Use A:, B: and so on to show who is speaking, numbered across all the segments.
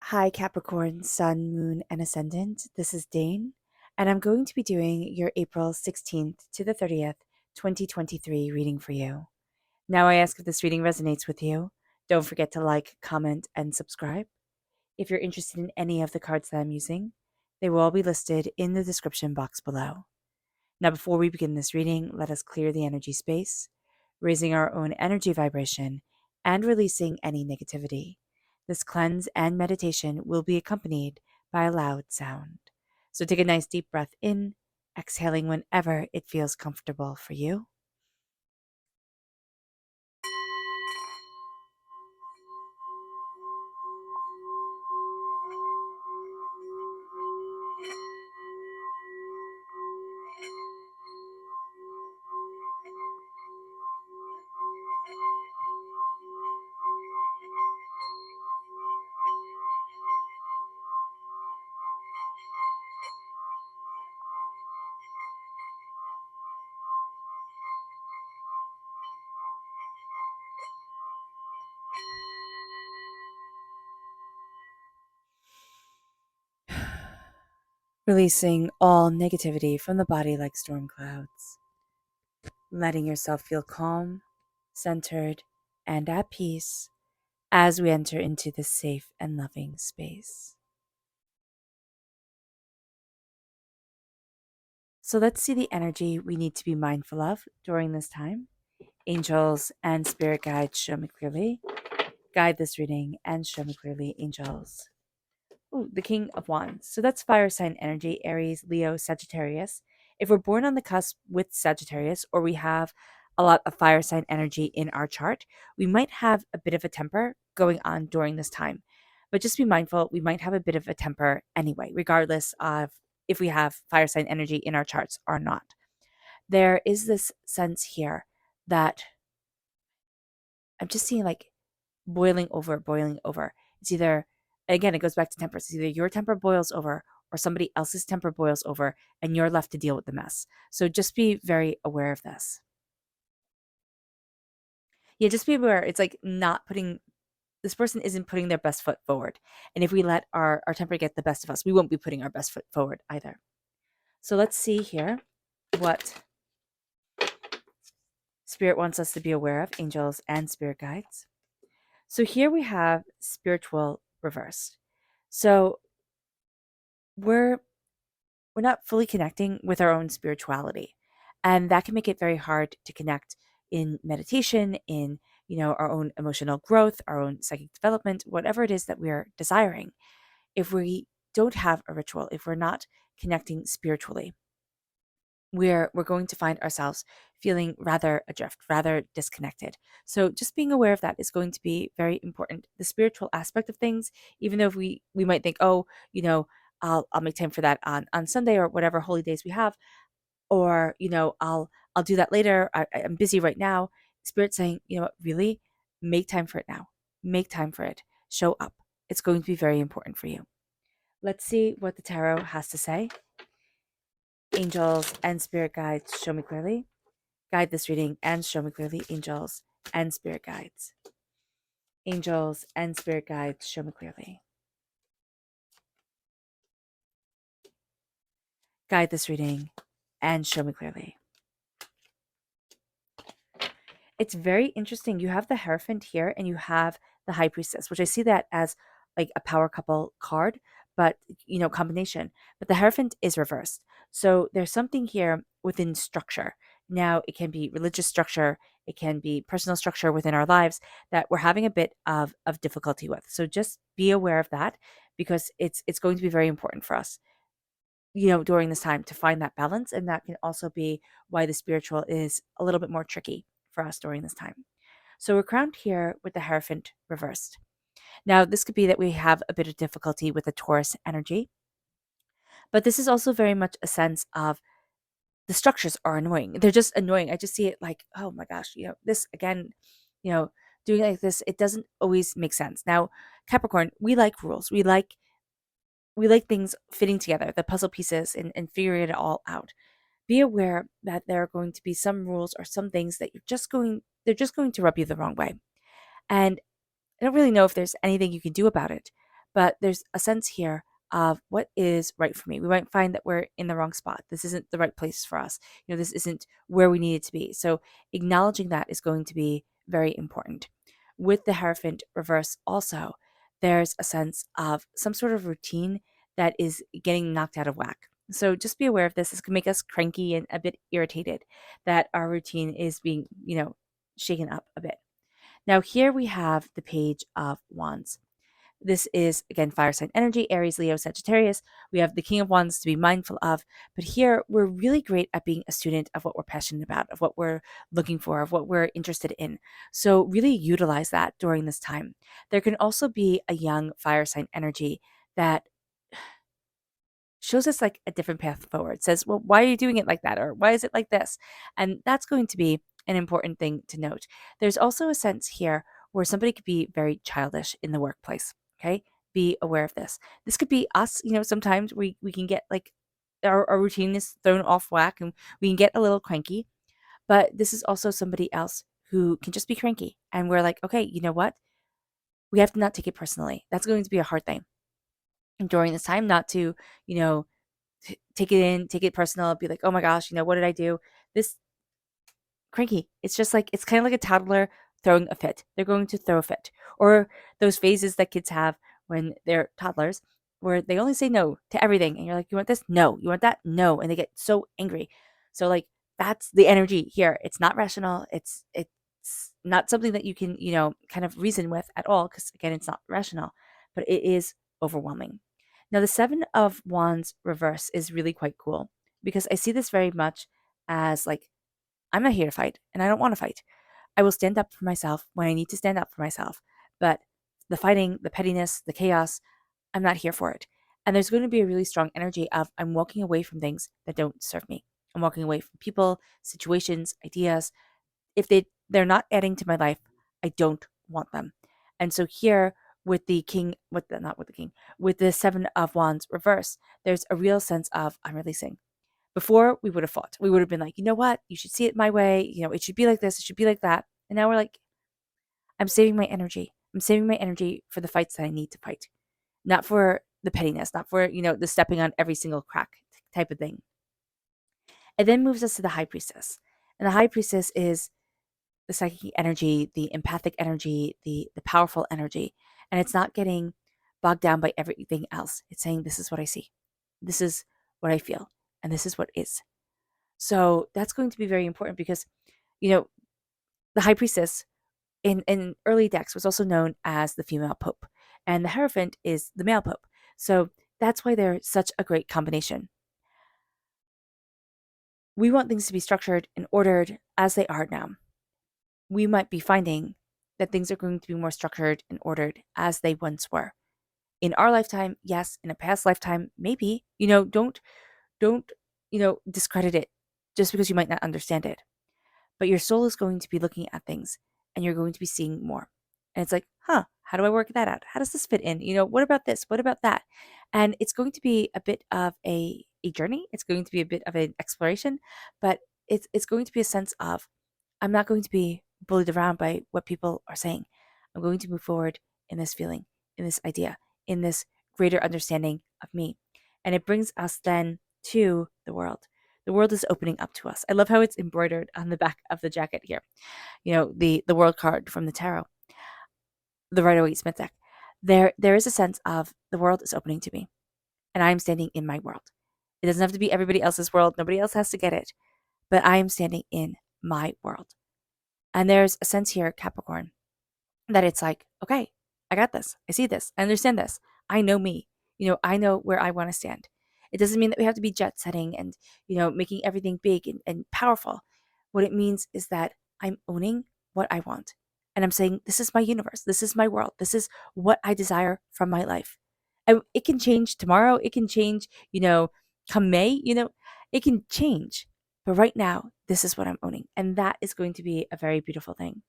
A: Hi, Capricorn, Sun, Moon, and Ascendant. This is Dane, and I'm going to be doing your April 16th to the 30th, 2023 reading for you. Now, I ask if this reading resonates with you. Don't forget to like, comment, and subscribe. If you're interested in any of the cards that I'm using, they will all be listed in the description box below. Now, before we begin this reading, let us clear the energy space, raising our own energy vibration and releasing any negativity. This cleanse and meditation will be accompanied by a loud sound. So take a nice deep breath in, exhaling whenever it feels comfortable for you. Releasing all negativity from the body like storm clouds. Letting yourself feel calm, centered, and at peace as we enter into this safe and loving space. So let's see the energy we need to be mindful of during this time. Angels and spirit guides, show me clearly. Guide this reading and show me clearly, angels. Ooh, the King of Wands. So that's fire sign energy, Aries, Leo, Sagittarius. If we're born on the cusp with Sagittarius, or we have a lot of fire sign energy in our chart, we might have a bit of a temper going on during this time. But just be mindful, we might have a bit of a temper anyway, regardless of if we have fire sign energy in our charts or not. There is this sense here that I'm just seeing like boiling over, boiling over. It's either, again, it goes back to temper. It's either your temper boils over or somebody else's temper boils over and you're left to deal with the mess. So just be very aware of this. Yeah, just be aware. It's like not putting, this person isn't putting their best foot forward. And if we let our temper get the best of us, we won't be putting our best foot forward either. So let's see here what Spirit wants us to be aware of, angels and spirit guides. So here we have spiritual reversed. So we're not fully connecting with our own spirituality. And that can make it very hard to connect in meditation, in, our own emotional growth, our own psychic development, whatever it is that we're desiring. If we don't have a ritual, if we're not connecting spiritually, we're going to find ourselves feeling rather adrift, rather disconnected. So just being aware of that is going to be very important. The spiritual aspect of things, even though if we might think, oh, I'll make time for that on Sunday or whatever holy days we have, or I'll do that later. I'm busy right now. Spirit's saying, you know what, really make time for it now. Make time for it. Show up. It's going to be very important for you. Let's see what the tarot has to say. Angels and spirit guides, show me clearly. Guide this reading and show me clearly, angels and spirit guides. Angels and spirit guides, show me clearly. Guide this reading and show me clearly. It's very interesting. You have the Hierophant here and you have the High Priestess, which I see that as like a power couple card, but combination. But the Hierophant is reversed. So there's something here within structure. Now it can be religious structure, it can be personal structure within our lives that we're having a bit of difficulty with. So just be aware of that because it's going to be very important for us, during this time to find that balance. And that can also be why the spiritual is a little bit more tricky for us during this time. So we're crowned here with the Hierophant reversed. Now, this could be that we have a bit of difficulty with the Taurus energy, but this is also very much a sense of the structures are annoying. They're just annoying. I just see it like, oh my gosh, this again, you know, doing like this, it doesn't always make sense. Now, Capricorn, we like rules. We like things fitting together, the puzzle pieces and figuring it all out. Be aware that there are going to be some rules or some things that they're just going to rub you the wrong way. And I don't really know if there's anything you can do about it, but there's a sense here of what is right for me. We might find that we're in the wrong spot. This isn't the right place for us. This isn't where we need it to be. So acknowledging that is going to be very important. With the Hierophant reverse, also, there's a sense of some sort of routine that is getting knocked out of whack. So just be aware of this. This can make us cranky and a bit irritated that our routine is being, shaken up a bit. Now, here we have the Page of Wands. This is, again, fire sign energy, Aries, Leo, Sagittarius. We have the King of Wands to be mindful of. But here, we're really great at being a student of what we're passionate about, of what we're looking for, of what we're interested in. So really utilize that during this time. There can also be a young fire sign energy that shows us like a different path forward, says, well, why are you doing it like that? Or why is it like this? And that's going to be an important thing to note. There's also a sense here where somebody could be very childish in the workplace. Okay. Be aware of this. This could be us. Sometimes we can get like our routine is thrown off whack and we can get a little cranky. But this is also somebody else who can just be cranky. And we're like, okay, you know what? We have to not take it personally. That's going to be a hard thing. And during this time, not to, you know, take it in, take it personal, be like, oh my gosh, what did I do? This cranky. It's just like, it's kind of like a toddler throwing a fit. They're going to throw a fit. Or those phases that kids have when they're toddlers where they only say no to everything. And you're like, you want this? No. You want that? No. And they get so angry. So like, that's the energy here. It's not rational. It's not something that you can, kind of reason with at all. Cause again, it's not rational, but it is overwhelming. Now, the Seven of Wands reverse is really quite cool because I see this very much as like, I'm not here to fight and I don't want to fight. I will stand up for myself when I need to stand up for myself. But the fighting, the pettiness, the chaos, I'm not here for it. And there's going to be a really strong energy of I'm walking away from things that don't serve me. I'm walking away from people, situations, ideas. If they're not adding to my life, I don't want them. And so here with the king, with the not with the king, with the Seven of Wands reverse, there's a real sense of I'm releasing. Before we would have fought. We would have been like, you know what? You should see it my way. It should be like this. It should be like that. And now we're like, I'm saving my energy. I'm saving my energy for the fights that I need to fight, not for the pettiness, not for, the stepping on every single crack type of thing. It then moves us to the High Priestess. And the High Priestess is the psychic energy, the empathic energy, the powerful energy. And it's not getting bogged down by everything else. It's saying, this is what I see. This is what I feel. And this is what is. So that's going to be very important because, the High Priestess in early decks was also known as the female pope, and the Hierophant is the male pope. So that's why they're such a great combination. We want things to be structured and ordered as they are now. We might be finding that things are going to be more structured and ordered as they once were. In our lifetime, yes. In a past lifetime, maybe. Don't discredit it just because you might not understand it. But your soul is going to be looking at things and you're going to be seeing more. And it's like, how do I work that out? How does this fit in? What about this? What about that? And it's going to be a bit of a journey. It's going to be a bit of an exploration, but it's going to be a sense of I'm not going to be bullied around by what people are saying. I'm going to move forward in this feeling, in this idea, in this greater understanding of me. And it brings us then to the world. The world is opening up to us. I love how it's embroidered on the back of the jacket here. The world card from the tarot, the Rider-Waite-Smith deck. There is a sense of the world is opening to me, and I am standing in my world. It doesn't have to be everybody else's world. Nobody else has to get it, but I am standing in my world. And there's a sense here, Capricorn, that it's like, okay, I got this. I see this. I understand this. I know me. I know where I want to stand. It doesn't mean that we have to be jet setting and, making everything big and powerful. What it means is that I'm owning what I want. And I'm saying, this is my universe. This is my world. This is what I desire from my life. And it can change tomorrow. It can change, come May, it can change. But right now, this is what I'm owning. And that is going to be a very beautiful thing.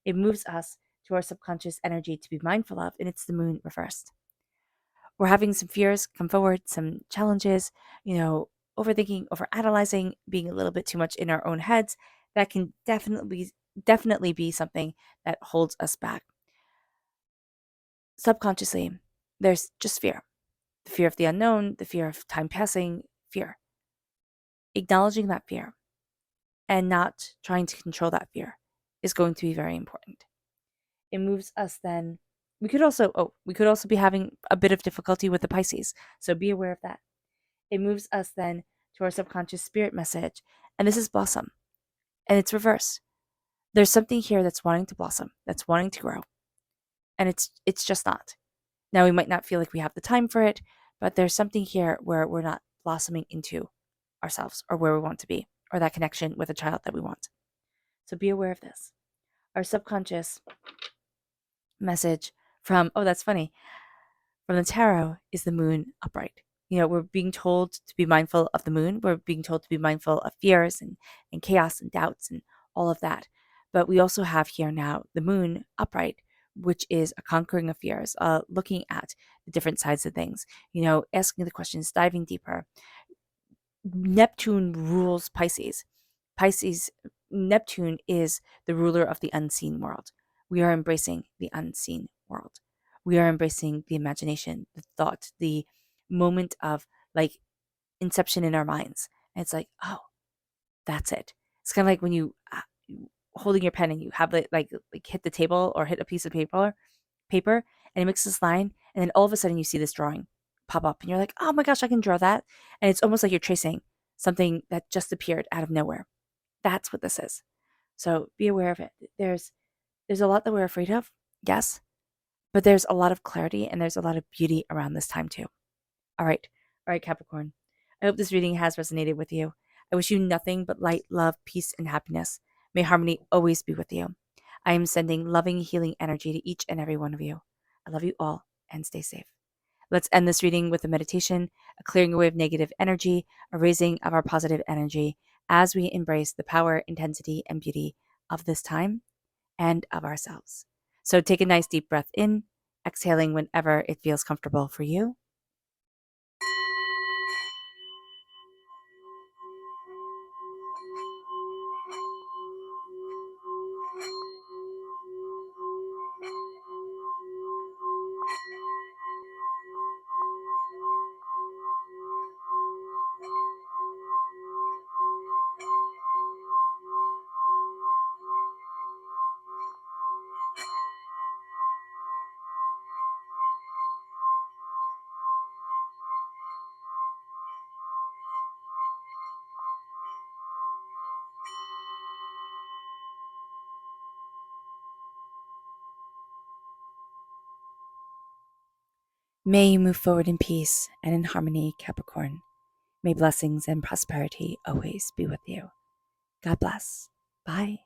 A: It moves us to our subconscious energy to be mindful of, and it's the moon reversed. We're having some fears come forward, some challenges, overthinking, overanalyzing, being a little bit too much in our own heads. That can definitely be something that holds us back. Subconsciously, There's just fear. The fear of the unknown, the fear of time passing, fear. Acknowledging that fear and not trying to control that fear is going to be very important. It moves us then. We could also be having a bit of difficulty with the Pisces, so be aware of that. It moves us then to our subconscious spirit message, and this is blossom, and it's reverse. There's something here that's wanting to blossom, that's wanting to grow, and it's just not. Now we might not feel like we have the time for it, but there's something here where we're not blossoming into ourselves or where we want to be, or that connection with a child that we want. So be aware of this. Our subconscious message from, oh, that's funny, from the tarot is the moon upright. We're being told to be mindful of the moon. We're being told to be mindful of fears and chaos and doubts and all of that. But we also have here now the moon upright, which is a conquering of fears, looking at the different sides of things, asking the questions, diving deeper. Neptune rules Pisces. Pisces, Neptune is the ruler of the unseen world. We are embracing the unseen world. We are embracing the imagination, the thought, the moment of like inception in our minds. And it's like, oh, that's it. It's kind of like when you holding your pen and you have like hit the table or hit a piece of paper, and it makes this line, and then all of a sudden you see this drawing pop up, and you're like, oh my gosh, I can draw that. And it's almost like you're tracing something that just appeared out of nowhere. That's what this is. So be aware of it. There's a lot that we're afraid of, yes, but there's a lot of clarity and there's a lot of beauty around this time too. All right. All right, Capricorn. I hope this reading has resonated with you. I wish you nothing but light, love, peace, and happiness. May harmony always be with you. I am sending loving, healing energy to each and every one of you. I love you all and stay safe. Let's end this reading with a meditation, a clearing away of negative energy, a raising of our positive energy as we embrace the power, intensity, and beauty of this time and of ourselves. So take a nice deep breath in, exhaling whenever it feels comfortable for you. May you move forward in peace and in harmony, Capricorn. May blessings and prosperity always be with you. God bless. Bye.